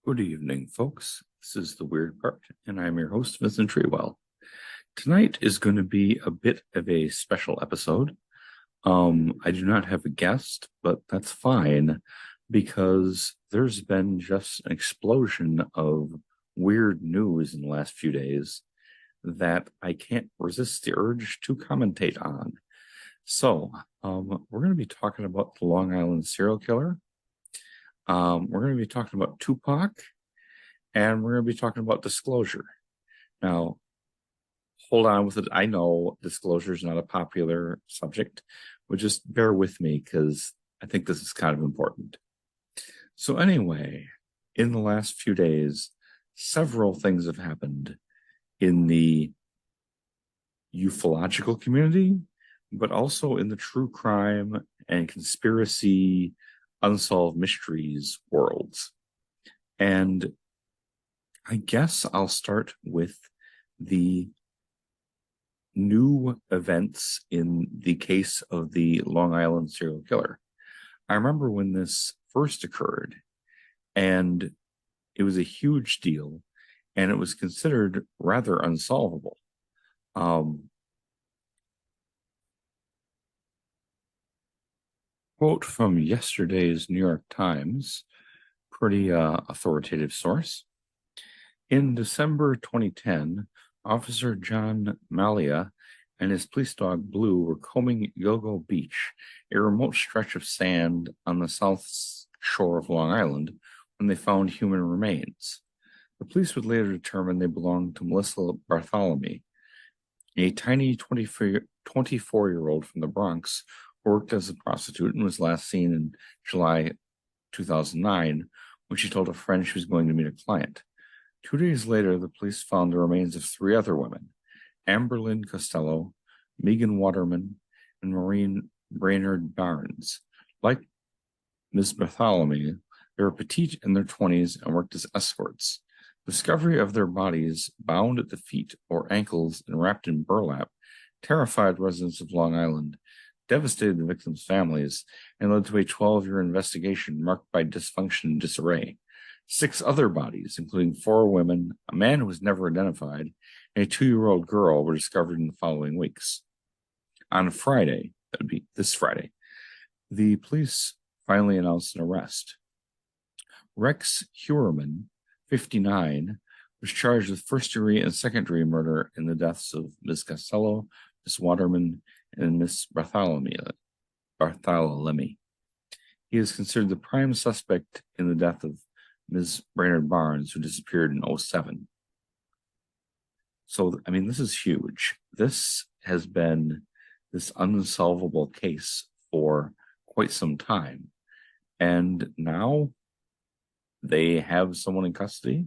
Good evening, folks. This is The Weird Part, and I'm your host, Vincent Treewell. Tonight is going to be a bit of a special episode. I do not have a guest, but that's fine because there's been just an explosion of weird news in the last few days that I can't resist the urge to commentate on. So, we're going to be talking about the Long Island serial killer. We're going to be talking about Tupac, and we're going to be talking about disclosure. Now, hold on with it. I know disclosure is not a popular subject, but just bear with me because I think this is kind of important. So, anyway, in the last few days, several things have happened in the ufological community, but also in the true crime and conspiracy unsolved mysteries worlds. And I guess I'll start with the new events in the case of the Long Island serial killer. I remember when this first occurred, and it was a huge deal, and it was considered rather unsolvable. Quote from yesterday's New York Times, pretty authoritative source. In December 2010, Officer John Malia and his police dog Blue were combing Gilgo Beach, a remote stretch of sand on the south shore of Long Island, when they found human remains. The police would later determine they belonged to Melissa Bartholomew, a tiny 24-year-old from the Bronx who worked as a prostitute and was last seen in July 2009 when she told a friend she was going to meet a client. 2 days later, the police found the remains of three other women, Amberlynn Costello, Megan Waterman, and Maureen Brainerd Barnes. Like Miss Bartholomew, they were petite in their 20s and worked as escorts. Discovery of their bodies bound at the feet or ankles and wrapped in burlap terrified residents of Long Island, devastated the victims' families, and led to a 12-year investigation marked by dysfunction and disarray. 6 other bodies, including 4 women, a man who was never identified, and a 2-year-old girl, were discovered in the following weeks. On Friday, that would be this Friday, the police finally announced an arrest. Rex Heuermann, 59, was charged with first-degree and second-degree murder in the deaths of Ms. Costello, Ms. Waterman, and Miss Bartholomew. He is considered the prime suspect in the death of Ms. Brainerd Barnes, who disappeared in 2007. So, I mean, this is huge. This has been this unsolvable case for quite some time. And now they have someone in custody.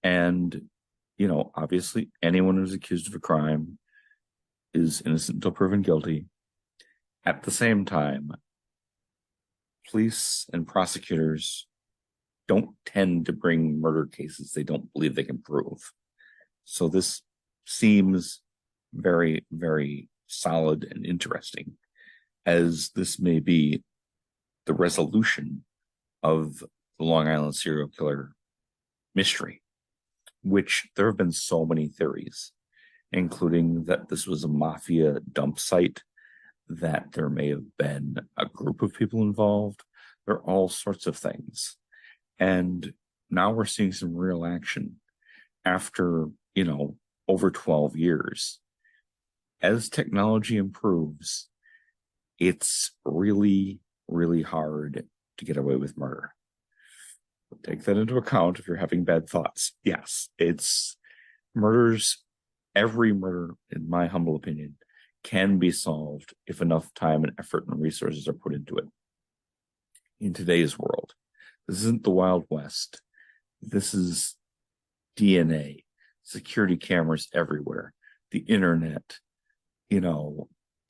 And, obviously anyone who's accused of a crime is innocent until proven guilty. At the same time, police and prosecutors don't tend to bring murder cases they don't believe they can prove. So this seems very, very solid and interesting, as this may be the resolution of the Long Island serial killer mystery, which there have been so many theories, including that this was a mafia dump site, that there may have been a group of people involved. There are all sorts of things. And now we're seeing some real action after, over 12 years. As technology improves, it's really, really hard to get away with murder. Take that into account if you're having bad thoughts. Yes, it's murders. Every murder, in my humble opinion, can be solved if enough time and effort and resources are put into it. In today's world, this isn't the Wild West. This is DNA, security cameras everywhere, the internet,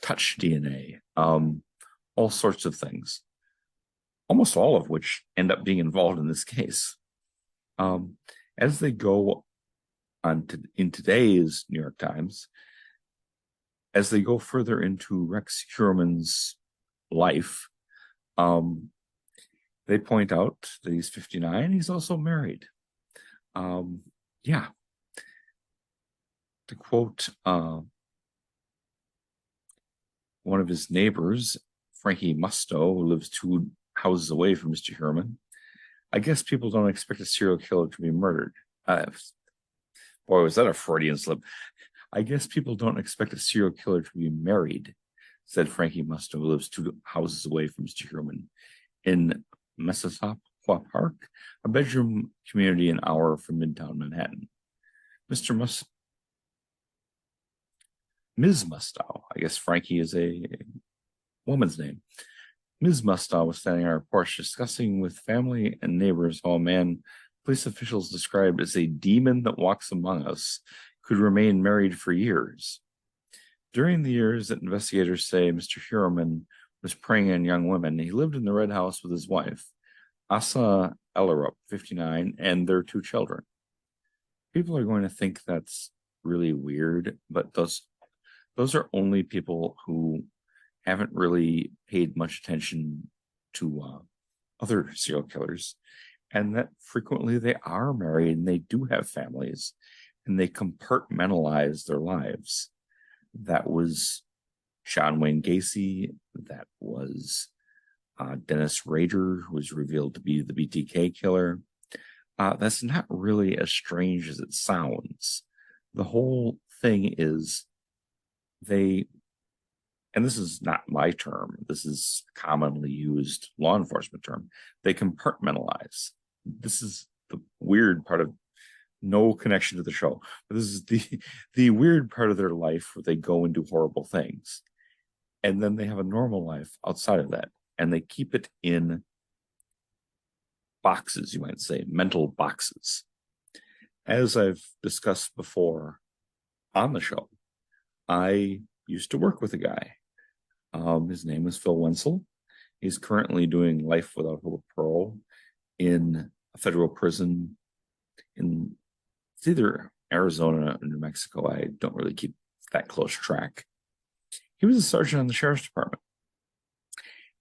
touch DNA, all sorts of things, almost all of which end up being involved in this case. As they go on in today's New York Times, as they go further into Rex Heuermann's life, They point out that he's 59. He's also married. Yeah. To quote one of his neighbors, Frankie Musto, who lives 2 houses away from Mr. Heuermann, I guess people don't expect a serial killer to be murdered. Boy, was that a Freudian slip. I guess people don't expect a serial killer to be married, said Frankie Musto, who lives 2 houses away from Mr. Heuermann in Mississauga Park, a bedroom community an hour from Midtown Manhattan. Ms. Musto, I guess Frankie is a woman's name. Ms. Musto was standing on her porch discussing with family and neighbors how a man police officials described as a demon that walks among us could remain married for years. During the years that investigators say Mr. Heuermann was preying on young women, he lived in the Red House with his wife, Asa Ellerup, 59, and their 2 children. People are going to think that's really weird, but those are only people who haven't really paid much attention to other serial killers, and that frequently they are married and they do have families and they compartmentalize their lives. That was John Wayne Gacy. That was Dennis Rader, who was revealed to be the BTK killer. That's not really as strange as it sounds. The whole thing is and this is not my term, this is commonly used law enforcement term, they compartmentalize. This is the weird part of, no connection to the show, but this is the weird part of their life where they go and do horrible things. And then they have a normal life outside of that. And they keep it in boxes, you might say, mental boxes. As I've discussed before on the show, I used to work with a guy. His name is Phil Wenzel. He's currently doing life without hope of parole in a federal prison in, it's either Arizona or New Mexico. I don't really keep that close track. He was a sergeant on the sheriff's department.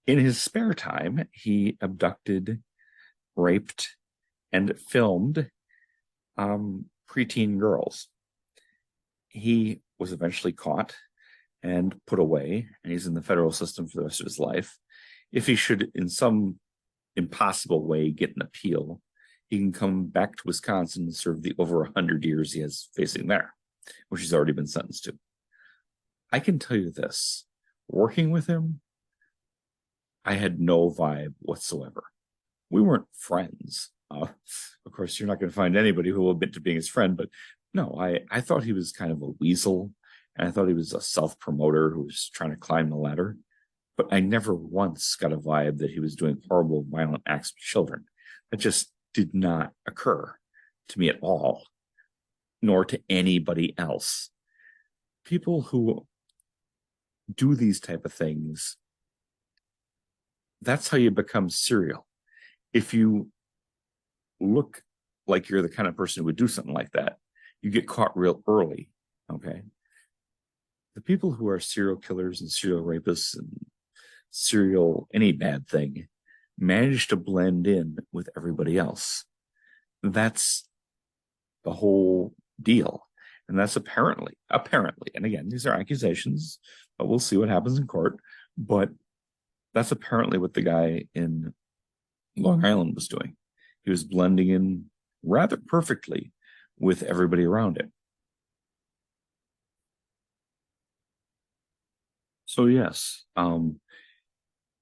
In his spare time, he abducted, raped, and filmed preteen girls. He was eventually caught and put away, and he's in the federal system for the rest of his life. If he should, in some impossible way, get an appeal, he can come back to Wisconsin and serve the over 100 years he has facing there, which he's already been sentenced to. I can tell you this, working with him, I had no vibe whatsoever. We weren't friends. Of course, you're not going to find anybody who will admit to being his friend, but no, I thought he was kind of a weasel, and I thought he was a self-promoter who was trying to climb the ladder. But I never once got a vibe that he was doing horrible, violent acts with children. That just did not occur to me at all, nor to anybody else. People who do these type of things, that's how you become serial. If you look like you're the kind of person who would do something like that, you get caught real early, okay? The people who are serial killers and serial rapists and serial any bad thing manage to blend in with everybody else. That's the whole deal. And that's apparently, and again, these are accusations, but we'll see what happens in court. But that's apparently what the guy in Long Island was doing. He was blending in rather perfectly with everybody around him. So yes,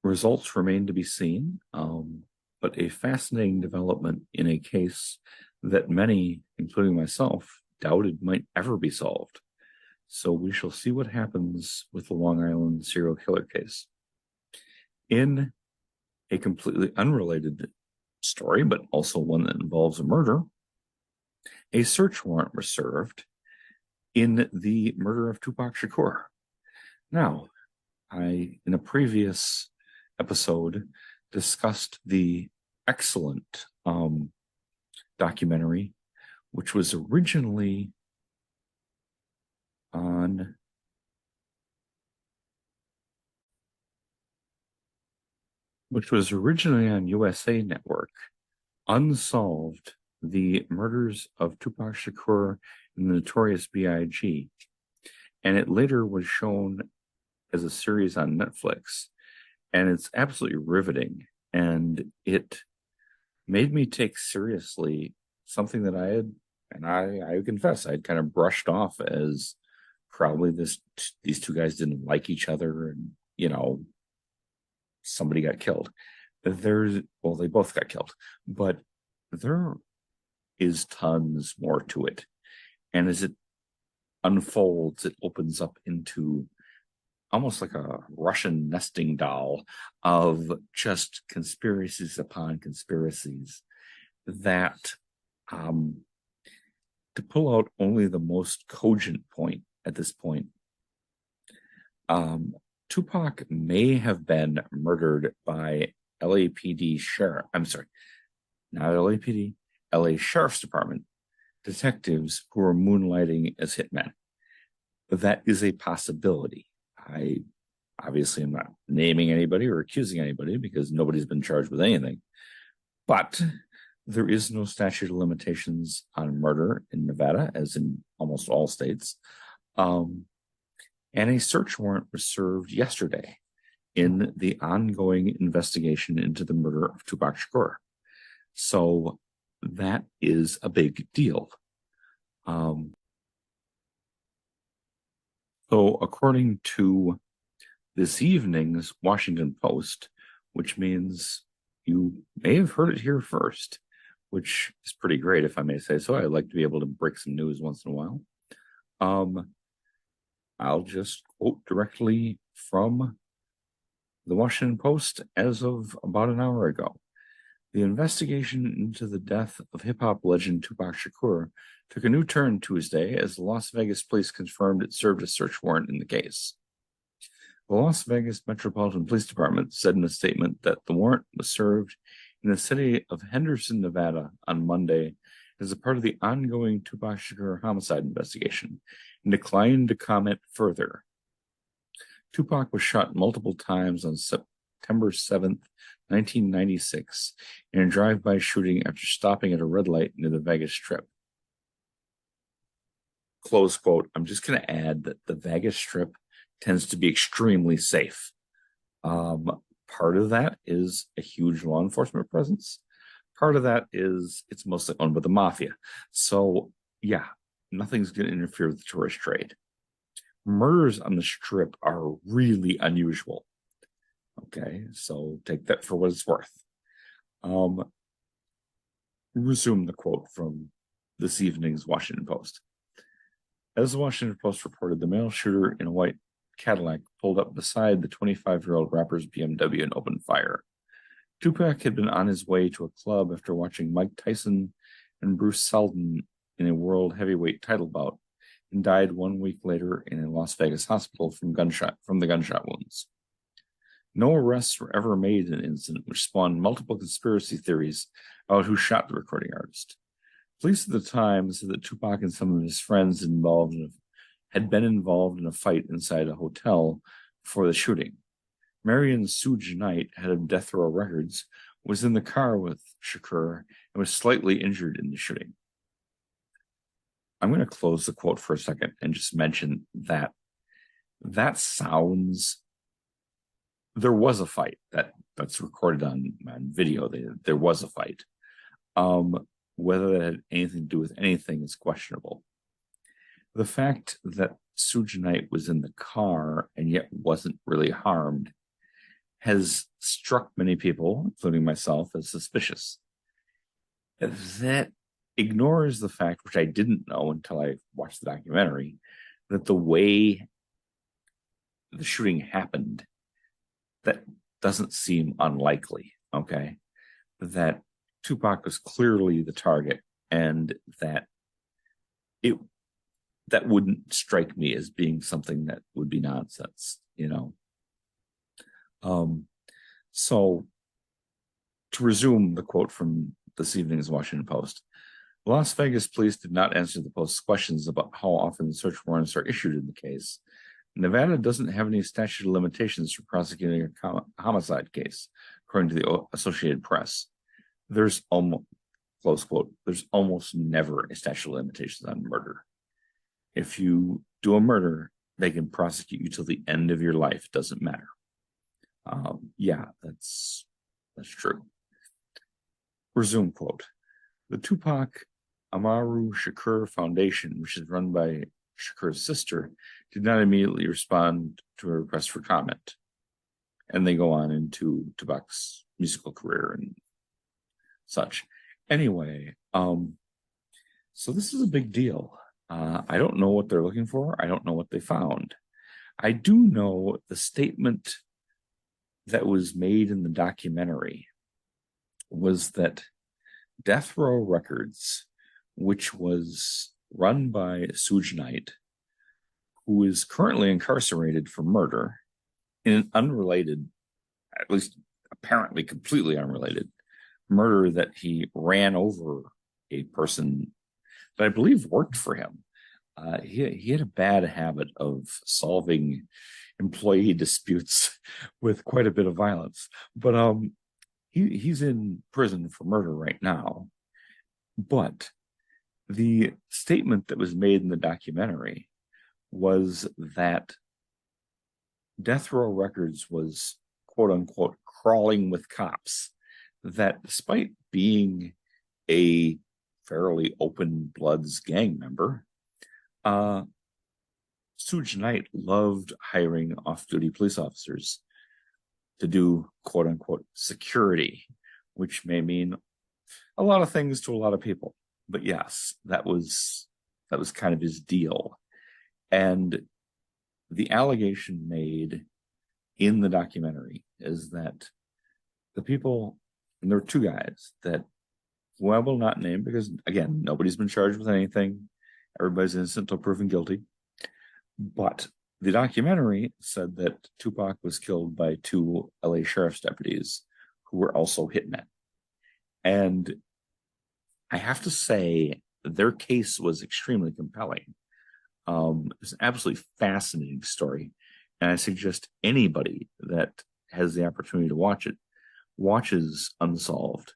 results remain to be seen, but a fascinating development in a case that many, including myself, doubted might ever be solved. So we shall see what happens with the Long Island serial killer case. In a completely unrelated story, but also one that involves a murder, a search warrant was served in the murder of Tupac Shakur. Now, I, in a previous episode, discussed the excellent documentary, which was originally on which was originally on USA Network, unsolved the murders of Tupac Shakur and the Notorious B.I.G. And it later was shown as a series on Netflix. And it's absolutely riveting. And it made me take seriously something that I confess, I'd kind of brushed off as probably these two guys didn't like each other and, somebody got killed. They both got killed, but there is tons more to it. And as it unfolds, it opens up into almost like a Russian nesting doll of just conspiracies upon conspiracies that, to pull out only the most cogent point at this point, Tupac may have been murdered by LAPD sheriff. I'm sorry, not LAPD, LA Sheriff's Department detectives who are moonlighting as hitmen. That is a possibility. I obviously am not naming anybody or accusing anybody because nobody's been charged with anything. But there is no statute of limitations on murder in Nevada, as in almost all states. And a search warrant was served yesterday in the ongoing investigation into the murder of Tupac Shakur. So that is a big deal. So according to this evening's Washington Post, which means you may have heard it here first, which is pretty great, if I may say so. I like to be able to break some news once in a while. I'll just quote directly from the Washington Post as of about an hour ago. The investigation into the death of hip-hop legend Tupac Shakur took a new turn Tuesday as the Las Vegas police confirmed it served a search warrant in the case. The Las Vegas Metropolitan Police Department said in a statement that the warrant was served in the city of Henderson, Nevada on Monday as a part of the ongoing Tupac Shakur homicide investigation and declined to comment further. Tupac was shot multiple times on September 7th, 1996, in a drive-by shooting after stopping at a red light near the Vegas Strip. Close quote. I'm just going to add that the Vegas Strip tends to be extremely safe. Part of that is a huge law enforcement presence. Part of that is it's mostly owned by the mafia. So, yeah, nothing's going to interfere with the tourist trade. Murders on the Strip are really unusual. Okay, so take that for what it's worth. Resume the quote from this evening's Washington Post. As the Washington Post reported, the male shooter in a white Cadillac pulled up beside the 25-year-old rapper's BMW and opened fire. Tupac had been on his way to a club after watching Mike Tyson and Bruce Seldon in a world heavyweight title bout and died 1 week later in a Las Vegas hospital from the gunshot wounds. No arrests were ever made in an incident which spawned multiple conspiracy theories about who shot the recording artist. Police at the time said that Tupac and some of his friends had been involved in a fight inside a hotel before the shooting. Marion Suge Knight, head of Death Row Records, was in the car with Shakur and was slightly injured in the shooting. I'm going to close the quote for a second and just mention that sounds. There was a fight that's recorded on video. There was a fight. Whether that had anything to do with anything is questionable. The fact that Suge Knight was in the car and yet wasn't really harmed has struck many people, including myself, as suspicious. That ignores the fact, which I didn't know until I watched the documentary, that the way the shooting happened, that doesn't seem unlikely, okay? That Tupac was clearly the target and that that wouldn't strike me as being something that would be nonsense, So to resume the quote from this evening's Washington Post, Las Vegas police did not answer the Post's questions about how often search warrants are issued in the case. Nevada doesn't have any statute of limitations for prosecuting a homicide case, according to the Associated Press, there's almost, close quote, there's almost never a statute of limitations on murder. If you do a murder, they can prosecute you till the end of your life. Doesn't matter. Yeah, that's true. Resume quote. The Tupac Shakur Foundation, which is run by Shakur's sister, did not immediately respond to a request for comment. And they go on into Tupac's musical career and such. Anyway, so this is a big deal. I don't know what they're looking for. I don't know what they found. I do know the statement that was made in the documentary was that Death Row Records, which was run by Suge Knight, who is currently incarcerated for murder in an unrelated, at least apparently completely unrelated, murder that he ran over a person that I believe worked for him. He had a bad habit of solving employee disputes with quite a bit of violence. But he's in prison for murder right now. But the statement that was made in the documentary was that Death Row Records was, quote unquote, crawling with cops. That despite being a fairly open bloods gang member, Suge Knight loved hiring off-duty police officers to do, quote unquote, security, which may mean a lot of things to a lot of people. But yes, that was kind of his deal. And the allegation made in the documentary is that the people, and there were two guys that, who I will not name because, again, nobody's been charged with anything. Everybody's innocent until proven guilty. But the documentary said that Tupac was killed by two LA sheriff's deputies who were also hitmen. And I have to say, their case was extremely compelling. It's an absolutely fascinating story. And I suggest anybody that has the opportunity to watch it, watches Unsolved.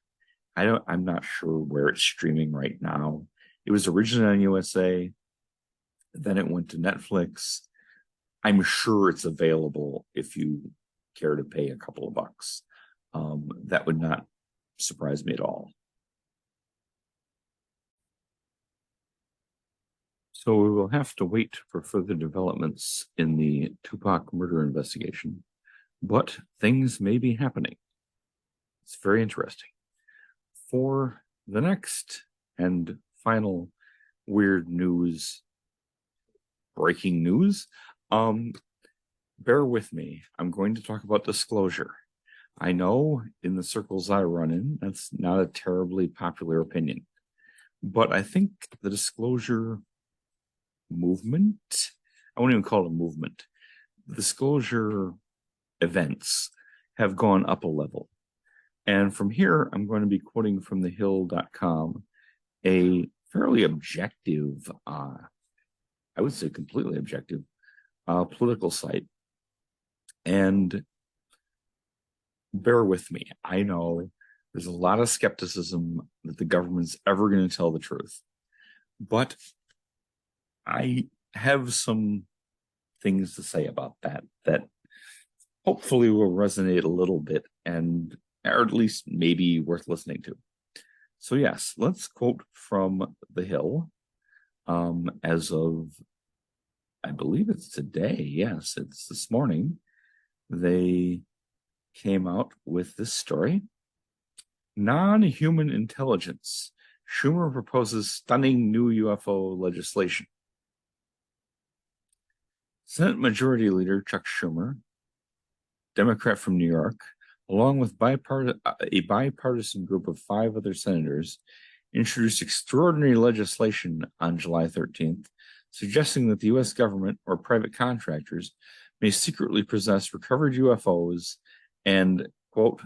I'm not sure where it's streaming right now. It was originally on USA, then it went to Netflix. I'm sure it's available if you care to pay a couple of bucks. That would not surprise me at all. So we will have to wait for further developments in the Tupac murder investigation, but things may be happening. It's very interesting. For the next and final weird news, breaking news, bear with me. I'm going to talk about disclosure. I know in the circles I run in, that's not a terribly popular opinion, but I think the disclosure movement, I won't even call it a movement, disclosure events have gone up a level. And from here, I'm going to be quoting from thehill.com, a fairly objective, I would say completely objective, political site. And bear with me. I know there's a lot of skepticism that the government's ever going to tell the truth. But I have some things to say about that hopefully will resonate a little bit and or at least maybe worth listening to. So yes, let's quote from The Hill as of, I believe it's today. Yes, it's this morning. They came out with this story. Non-human intelligence. Schumer proposes stunning new UFO legislation. Senate Majority Leader Chuck Schumer, Democrat from New York, along with a bipartisan group of 5 other senators, introduced extraordinary legislation on July 13th, suggesting that the U.S. government or private contractors may secretly possess recovered UFOs and, quote,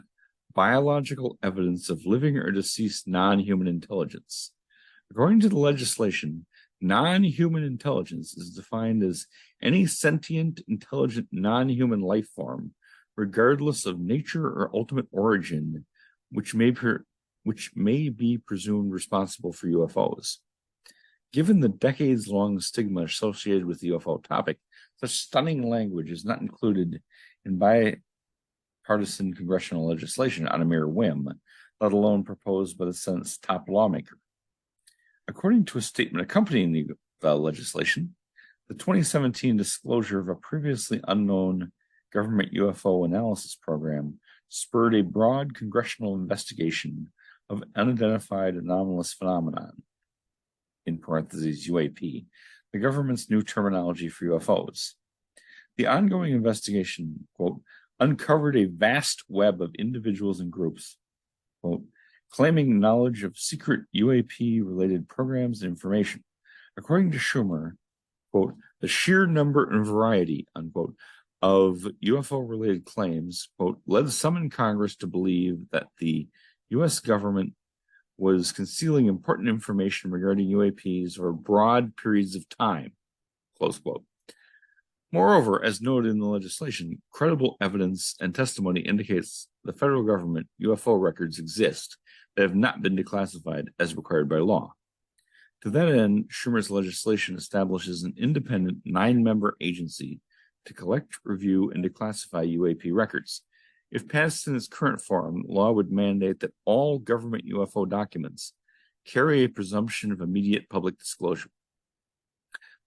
biological evidence of living or deceased non-human intelligence. According to the legislation, non-human intelligence is defined as any sentient, intelligent, non-human life form, regardless of nature or ultimate origin, which may be presumed responsible for UFOs. Given the decades-long stigma associated with the UFO topic, such stunning language is not included in bipartisan congressional legislation on a mere whim, let alone proposed by the Senate's top lawmaker. According to a statement accompanying the legislation, the 2017 disclosure of a previously unknown government UFO analysis program spurred a broad congressional investigation of unidentified anomalous phenomenon, in parentheses UAP, the government's new terminology for UFOs. The ongoing investigation, quote, uncovered a vast web of individuals and groups, quote, claiming knowledge of secret UAP-related programs and information. According to Schumer, quote, the sheer number and variety, unquote, of UFO-related claims, quote, led some in Congress to believe that the U.S. government was concealing important information regarding UAPs over broad periods of time, close quote. Moreover, as noted in the legislation, credible evidence and testimony indicates the federal government UFO records exist that have not been declassified as required by law. To that end, Schumer's legislation establishes an independent 9-member agency to collect, review, and declassify UAP records. If passed in its current form, law would mandate that all government UFO documents carry a presumption of immediate public disclosure.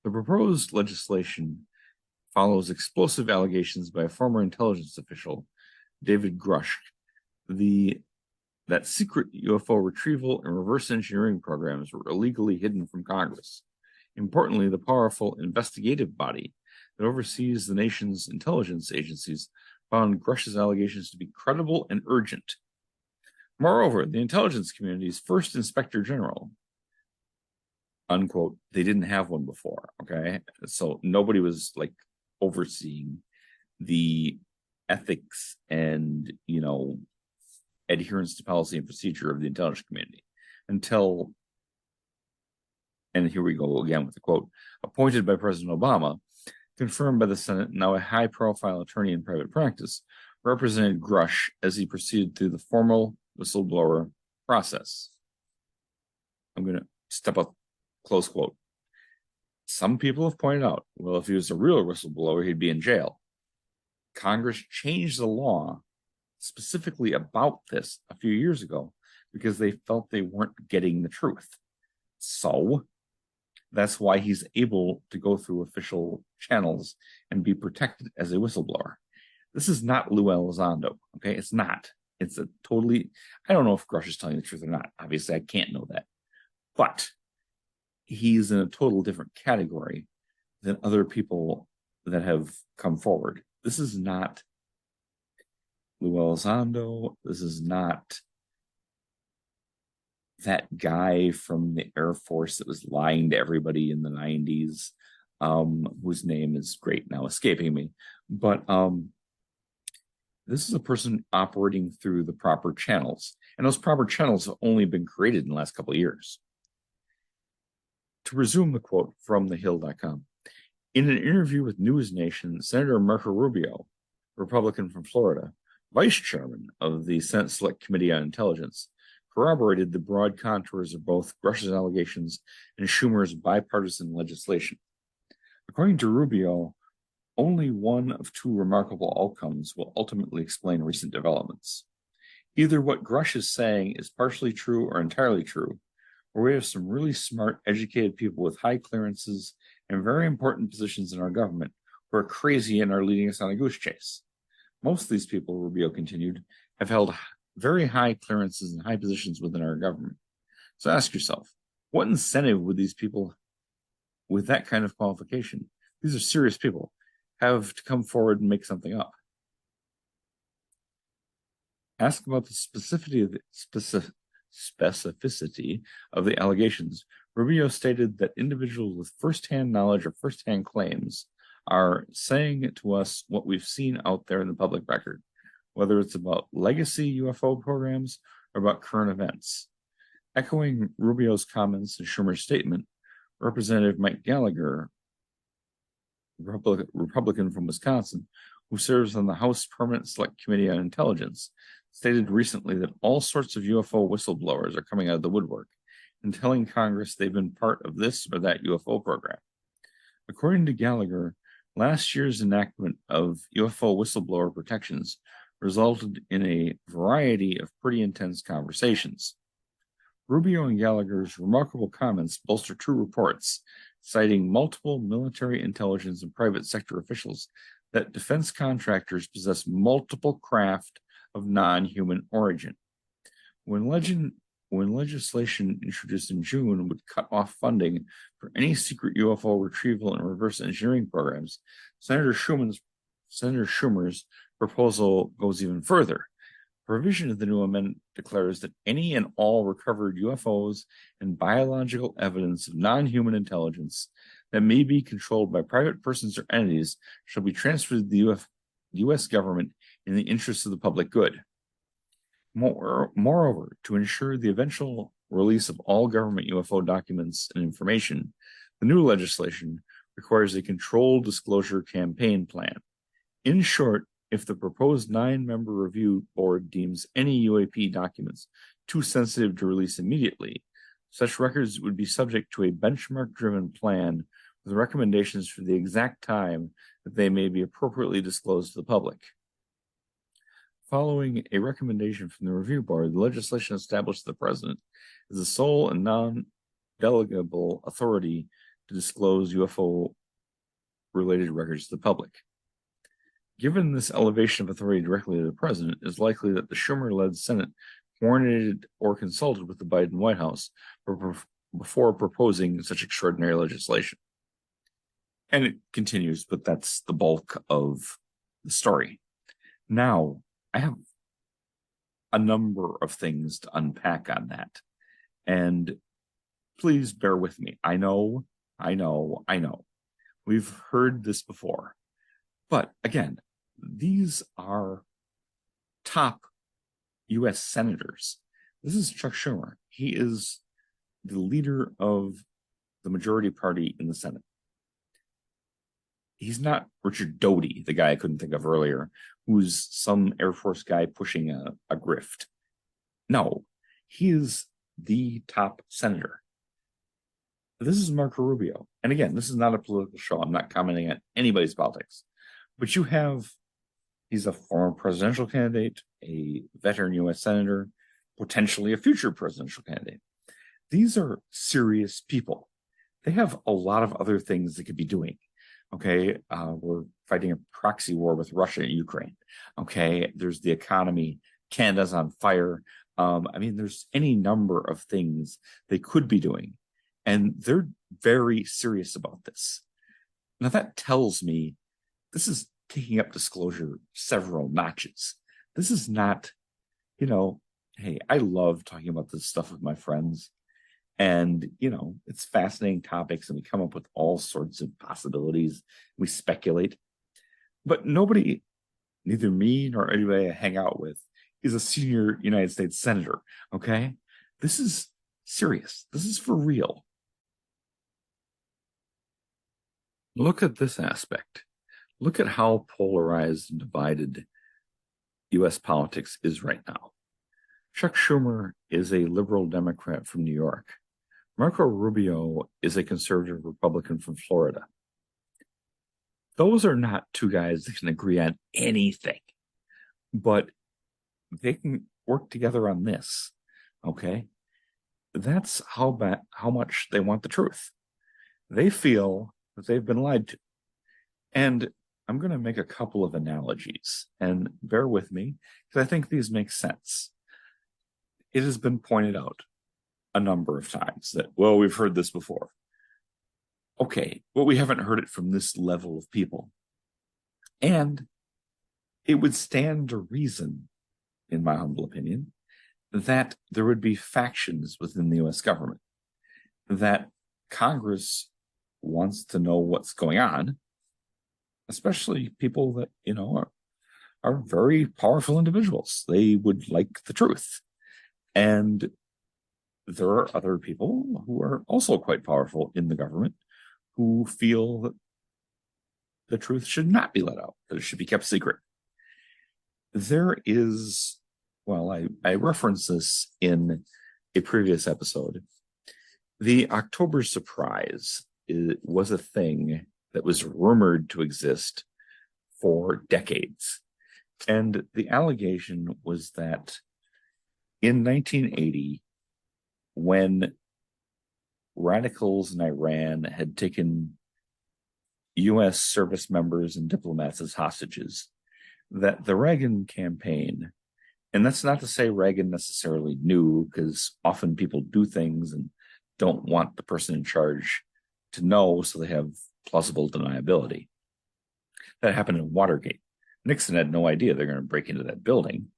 The proposed legislation follows explosive allegations by a former intelligence official, David Grush, that secret UFO retrieval and reverse engineering programs were illegally hidden from Congress. Importantly, the powerful investigative body that oversees the nation's intelligence agencies found Grush's allegations to be credible and urgent. Moreover, the intelligence community's first inspector general, unquote, they didn't have one before, okay? So nobody was like overseeing the ethics and, adherence to policy and procedure of the intelligence community until, and here we go again with the quote, appointed by President Obama, confirmed by the Senate, now a high-profile attorney in private practice, represented Grush as he proceeded through the formal whistleblower process. I'm going to step up, close quote. Some people have pointed out, well, if he was a real whistleblower, he'd be in jail. Congress changed the law specifically about this a few years ago because they felt they weren't getting the truth. So that's why he's able to go through official channels and be protected as a whistleblower. This is not Lou Elizondo, okay? It's not. It's a totally, I don't know if Grush is telling the truth or not. Obviously, I can't know that. But he's in a total different category than other people that have come forward. This is not Lou Elizondo. This is not that guy from the Air Force that was lying to everybody in the 90s, whose name is great now escaping me. But this is a person operating through the proper channels. And those proper channels have only been created in the last couple of years. To resume the quote from thehill.com, in an interview with News Nation, Senator Marco Rubio, Republican from Florida, vice chairman of the Senate Select Committee on Intelligence, corroborated the broad contours of both Grush's allegations and Schumer's bipartisan legislation. According to Rubio, only one of two remarkable outcomes will ultimately explain recent developments. Either what Grush is saying is partially true or entirely true, or we have some really smart, educated people with high clearances and very important positions in our government who are crazy and are leading us on a goose chase. Most of these people, Rubio continued, have held very high clearances and high positions within our government. So ask yourself, what incentive would these people with that kind of qualification, these are serious people, have to come forward and make something up? Ask about the specificity of the allegations. Rubio stated that individuals with firsthand knowledge or firsthand claims are saying to us what we've seen out there in the public record, whether it's about legacy UFO programs or about current events. Echoing Rubio's comments and Schumer's statement, Representative Mike Gallagher, Republican from Wisconsin, who serves on the House Permanent Select Committee on Intelligence, stated recently that all sorts of UFO whistleblowers are coming out of the woodwork and telling Congress they've been part of this or that UFO program. According to Gallagher, last year's enactment of UFO whistleblower protections resulted in a variety of pretty intense conversations. Rubio and Gallagher's remarkable comments bolster two reports, citing multiple military intelligence and private sector officials that defense contractors possess multiple craft of non-human origin. When legislation introduced in June would cut off funding for any secret UFO retrieval and reverse engineering programs, Senator Schumer's proposal goes even further. Provision of the new amendment declares that any and all recovered UFOs and biological evidence of non-human intelligence that may be controlled by private persons or entities shall be transferred to the U.S. government in the interest of the public good. Moreover, to ensure the eventual release of all government UFO documents and information, the new legislation requires a controlled disclosure campaign plan. In short, if the proposed 9-member review board deems any UAP documents too sensitive to release immediately, such records would be subject to a benchmark-driven plan with recommendations for the exact time that they may be appropriately disclosed to the public. Following a recommendation from the review board, the legislation established the president as the sole and non-delegable authority to disclose UFO-related records to the public. Given this elevation of authority directly to the president, it is likely that the Schumer-led Senate coordinated or consulted with the Biden White House before proposing such extraordinary legislation. And it continues, but that's the bulk of the story. Now, I have a number of things to unpack on that. And please bear with me. I know. We've heard this before. But again, these are top U.S. senators. This is Chuck Schumer. He is the leader of the majority party in the Senate. He's not Richard Doty, the guy I couldn't think of earlier, who's some Air Force guy pushing a grift. No, he is the top senator. This is Marco Rubio. And again, this is not a political show. I'm not commenting on anybody's politics. But he's a former presidential candidate, a veteran U.S. senator, potentially a future presidential candidate. These are serious people. They have a lot of other things they could be doing. Okay, we're fighting a proxy war with Russia and Ukraine. Okay, there's the economy. Canada's on fire. There's any number of things they could be doing. And they're very serious about this. Now, that tells me this is taking up disclosure several notches. This is not, hey, I love talking about this stuff with my friends. And, it's fascinating topics and we come up with all sorts of possibilities. We speculate. But nobody, neither me nor anybody I hang out with, is a senior United States senator, okay? This is serious. This is for real. Look at this aspect. Look at how polarized and divided U.S. politics is right now. Chuck Schumer is a liberal Democrat from New York. Marco Rubio is a conservative Republican from Florida. Those are not two guys that can agree on anything, but they can work together on this, okay? That's how much they want the truth. They feel that they've been lied to. And I'm going to make a couple of analogies, and bear with me, because I think these make sense. It has been pointed out a number of times that, well, we've heard this before. Okay, but we haven't heard it from this level of people. And it would stand to reason, in my humble opinion, that there would be factions within the U.S. government, that Congress wants to know what's going on, especially people that, are very powerful individuals. They would like the truth. And there are other people who are also quite powerful in the government who feel that the truth should not be let out, that it should be kept secret. There is, well, I referenced this in a previous episode. The October surprise was a thing that was rumored to exist for decades. And the allegation was that in 1980, when radicals in Iran had taken U.S. service members and diplomats as hostages, that the Reagan campaign, and that's not to say Reagan necessarily knew, because often people do things and don't want the person in charge to know, so they have plausible deniability. That happened in Watergate. Nixon had no idea they're going to break into that building.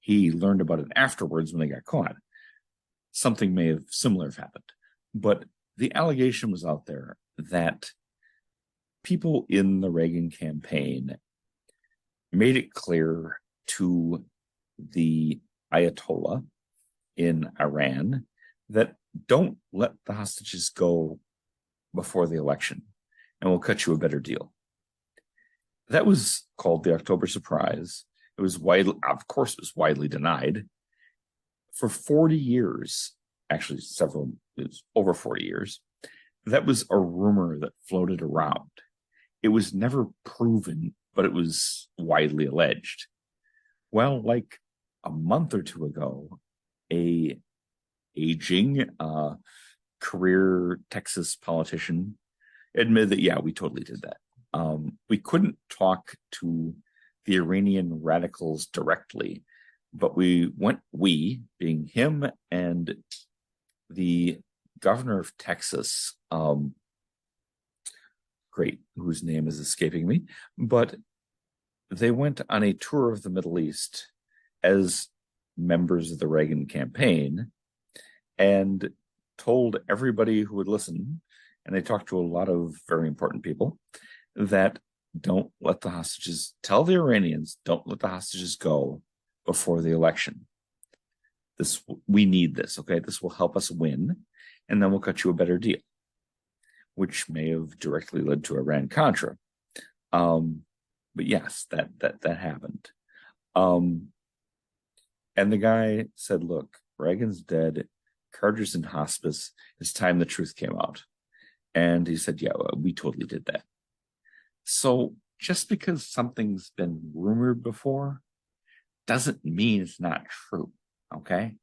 He learned about it afterwards when they got caught. Something may have similar happened. But the allegation was out there that people in the Reagan campaign made it clear to the Ayatollah in Iran that don't let the hostages go before the election, and we'll cut you a better deal. That was called the October surprise. It was of course, it was widely denied. For 40 years, actually it was over 40 years, that was a rumor that floated around. It was never proven, but it was widely alleged. Well, like a month or two ago, a aging career Texas politician admitted that, yeah, we totally did that. We couldn't talk to the Iranian radicals directly, but we being him and the governor of Texas, whose name is escaping me, but they went on a tour of the Middle East as members of the Reagan campaign and told everybody who would listen, and they talked to a lot of very important people, that don't let the hostages, tell the Iranians, don't let the hostages go before the election. We need this, okay? This will help us win, and then we'll cut you a better deal, which may have directly led to Iran-Contra. But yes, that happened. And the guy said, look, Reagan's dead, Carter's in hospice, it's time the truth came out. And he said, yeah, we totally did that. So just because something's been rumored before doesn't mean it's not true, okay?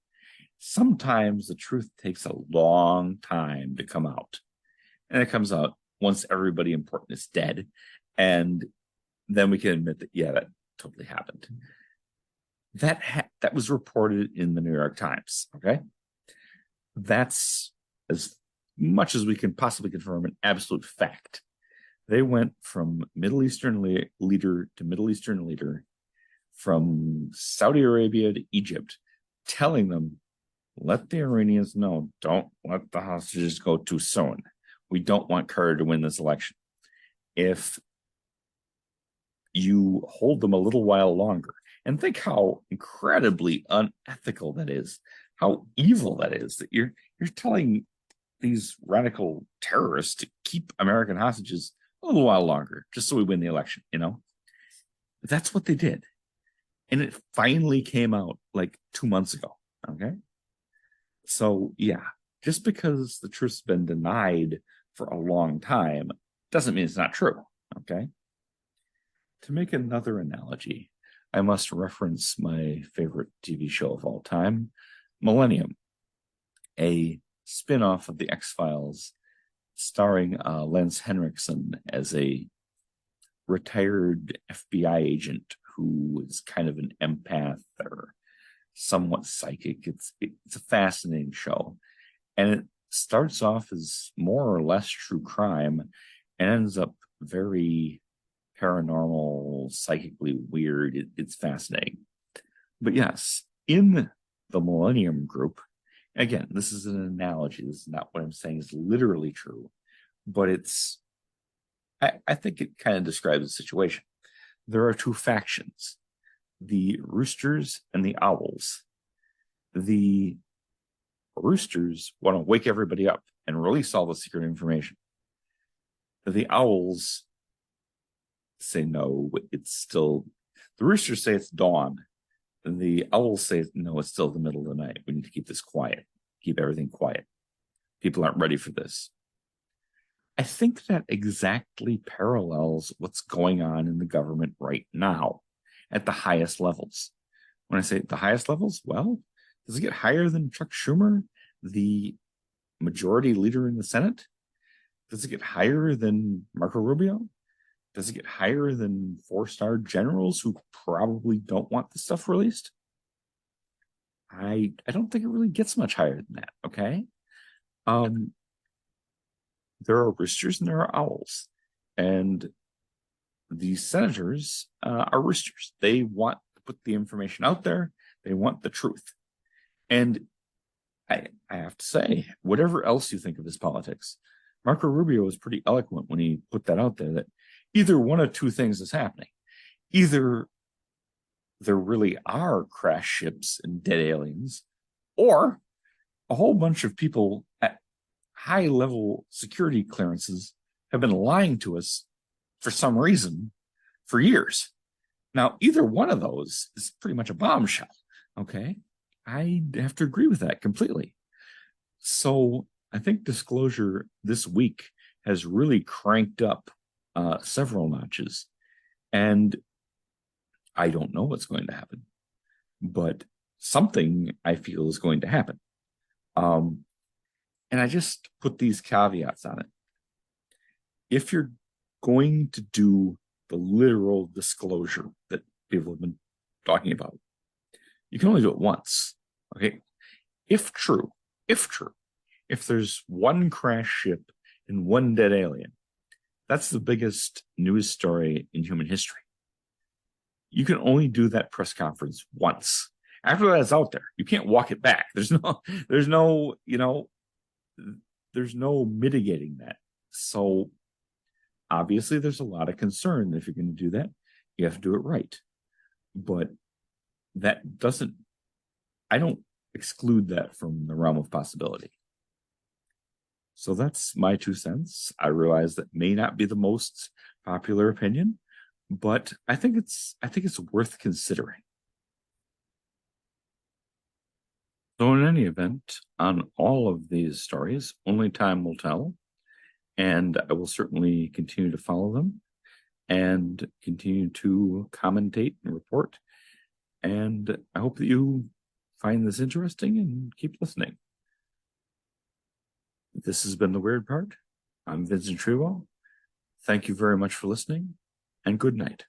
Sometimes the truth takes a long time to come out. And it comes out once everybody important is dead. And then we can admit that, yeah, that totally happened. That was reported in the New York Times, okay? That's as much as we can possibly confirm an absolute fact. They went from Middle Eastern leader to Middle Eastern leader, from Saudi Arabia to Egypt, telling them, let the Iranians know, don't let the hostages go too soon. We don't want Carter to win this election. If you hold them a little while longer, and think how incredibly unethical that is, how evil that is, that you're telling these radical terrorists to keep American hostages a little while longer, just so we win the election, you know? That's what they did. And it finally came out like 2 months ago, okay? So, yeah, just because the truth's been denied for a long time doesn't mean it's not true, okay? To make another analogy, I must reference my favorite TV show of all time, Millennium, a spin-off of The X-Files starring Lance Henriksen as a retired FBI agent who is kind of an empath or somewhat psychic. It's a fascinating show. And it starts off as more or less true crime and ends up very paranormal, psychically weird. It's fascinating. But yes, in the Millennium Group, again, this is an analogy. This is not what I'm saying is literally true, but I think it kind of describes the situation. There are two factions, the Roosters and the Owls. The Roosters want to wake everybody up and release all the secret information. The Owls say no, it's still, the roosters say it's dawn, and the owls say no, it's still the middle of the night. We need to keep this quiet, keep everything quiet. People aren't ready for this. I think that exactly parallels what's going on in the government right now at the highest levels. When I say the highest levels, well, does it get higher than Chuck Schumer, the majority leader in the Senate? Does it get higher than Marco Rubio? Does it get higher than four-star generals who probably don't want this stuff released? I don't think it really gets much higher than that, okay? Um, there are roosters and there are owls. And the senators are roosters. They want to put the information out there. They want the truth. And I have to say, whatever else you think of his politics, Marco Rubio was pretty eloquent when he put that out there, that either one of two things is happening. Either there really are crash ships and dead aliens, or a whole bunch of people at high level security clearances have been lying to us for some reason for years. Now, either one of those is pretty much a bombshell. Okay. I have to agree with that completely. So I think disclosure this week has really cranked up several notches. And I don't know what's going to happen, but something I feel is going to happen. And I just put these caveats on it. If you're going to do the literal disclosure that people have been talking about, you can only do it once. Okay. If there's one crash ship and one dead alien, that's the biggest news story in human history. You can only do that press conference once. After that's out there, you can't walk it back. There's no mitigating that. So obviously there's a lot of concern that if you're going to do that, you have to do it right. But that doesn't, I don't exclude that from the realm of possibility. So that's my 2 cents. I realize that may not be the most popular opinion, but I think it's worth considering. So in any event, on all of these stories, only time will tell, and I will certainly continue to follow them and continue to commentate and report. And I hope that you find this interesting and keep listening. This has been The Weird Part. I'm Vincent Trewell. Thank you very much for listening, and good night.